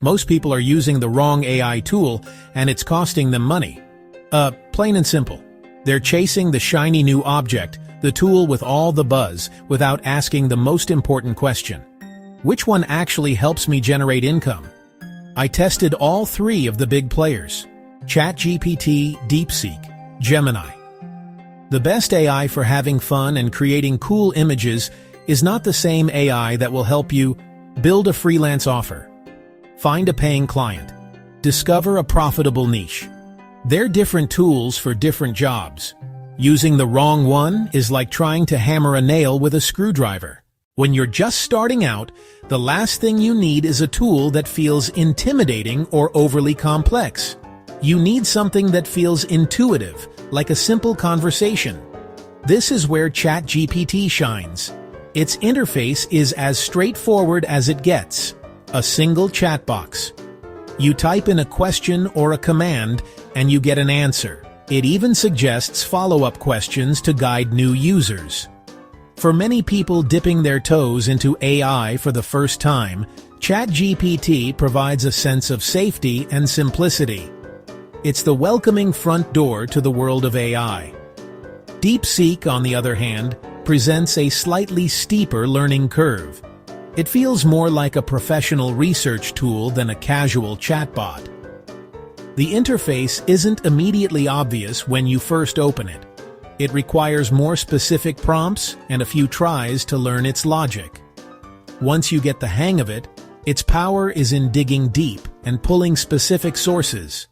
Most people are using the wrong AI tool, and it's costing them money. Plain and simple. They're chasing the shiny new object, the tool with all the buzz, without asking the most important question. Which one actually helps me generate income? I tested all three of the big players: ChatGPT, DeepSeek, Gemini. The best AI for having fun and creating cool images is not the same AI that will help you build a freelance offer, find a paying client, discover a profitable niche. They're different tools for different jobs. Using the wrong one is like trying to hammer a nail with a screwdriver. When you're just starting out, the last thing you need is a tool that feels intimidating or overly complex. You need something that feels intuitive, like a simple conversation. This is where ChatGPT shines. Its interface is as straightforward as it gets: a single chat box. You type in a question or a command, and you get an answer. It even suggests follow-up questions to guide new users. For many people dipping their toes into AI for the first time, ChatGPT provides a sense of safety and simplicity. It's the welcoming front door to the world of AI. DeepSeek, on the other hand, presents a slightly steeper learning curve. It feels more like a professional research tool than a casual chatbot. The interface isn't immediately obvious when you first open it. It requires more specific prompts and a few tries to learn its logic. Once you get the hang of it, its power is in digging deep and pulling specific sources.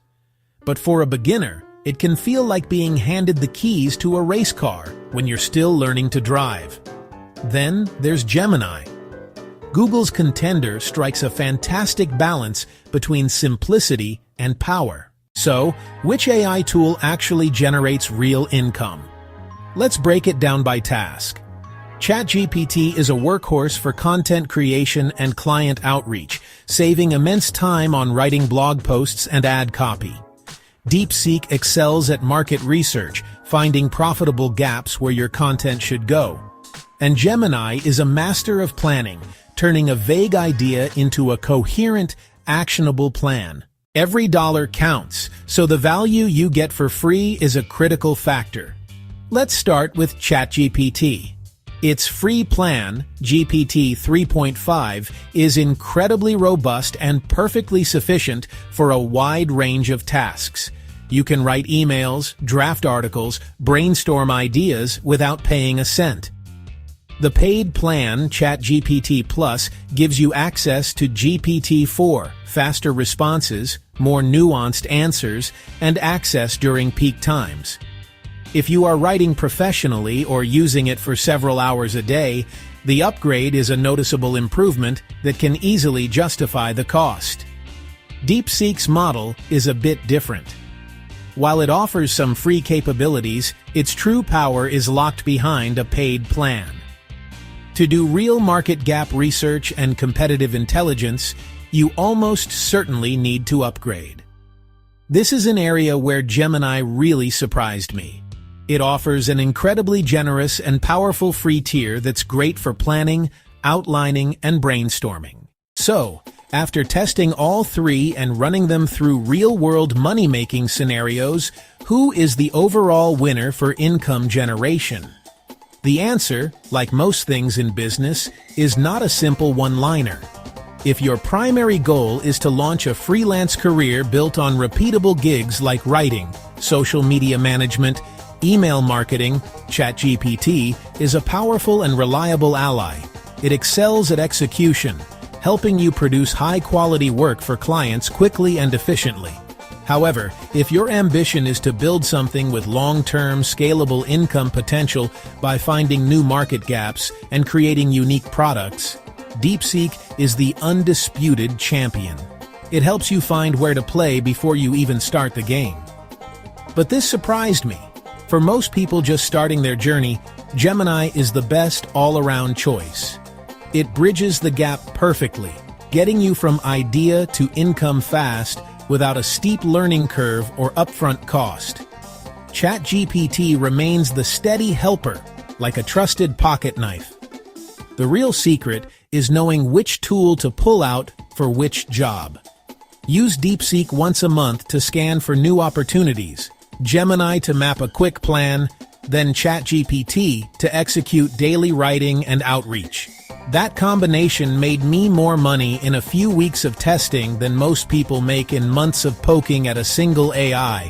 But for a beginner, it can feel like being handed the keys to a race car when you're still learning to drive. Then there's Gemini. Google's contender strikes a fantastic balance between simplicity and power. So, which AI tool actually generates real income? Let's break it down by task. ChatGPT is a workhorse for content creation and client outreach, saving immense time on writing blog posts and ad copy. DeepSeek excels at market research, finding profitable gaps where your content should go. And Gemini is a master of planning, turning a vague idea into a coherent, actionable plan. Every dollar counts, so the value you get for free is a critical factor. Let's start with ChatGPT. Its free plan, GPT 3.5, is incredibly robust and perfectly sufficient for a wide range of tasks. You can write emails, draft articles, brainstorm ideas without paying a cent. The paid plan, ChatGPT Plus, gives you access to GPT-4, faster responses, more nuanced answers, and access during peak times. If you are writing professionally or using it for several hours a day, the upgrade is a noticeable improvement that can easily justify the cost. DeepSeek's model is a bit different. While it offers some free capabilities, its true power is locked behind a paid plan. To do real market gap research and competitive intelligence, you almost certainly need to upgrade. This is an area where Gemini really surprised me. It offers an incredibly generous and powerful free tier that's great for planning, outlining, and brainstorming. So, after testing all three and running them through real-world money-making scenarios, who is the overall winner for income generation? The answer, like most things in business, is not a simple one-liner. If your primary goal is to launch a freelance career built on repeatable gigs like writing, social media management, email marketing, ChatGPT is a powerful and reliable ally. It excels at execution, helping you produce high-quality work for clients quickly and efficiently. However, if your ambition is to build something with long-term, scalable income potential by finding new market gaps and creating unique products, DeepSeek is the undisputed champion. It helps you find where to play before you even start the game. But this surprised me. For most people just starting their journey, Gemini is the best all-around choice. It bridges the gap perfectly, getting you from idea to income fast without a steep learning curve or upfront cost. ChatGPT remains the steady helper, like a trusted pocket knife. The real secret is knowing which tool to pull out for which job. Use DeepSeek once a month to scan for new opportunities, Gemini to map a quick plan, then ChatGPT to execute daily writing and outreach. That combination made me more money in a few weeks of testing than most people make in months of poking at a single AI.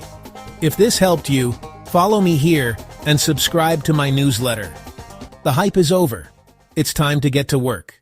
If this helped you, follow me here and subscribe to my newsletter. The hype is over. It's time to get to work.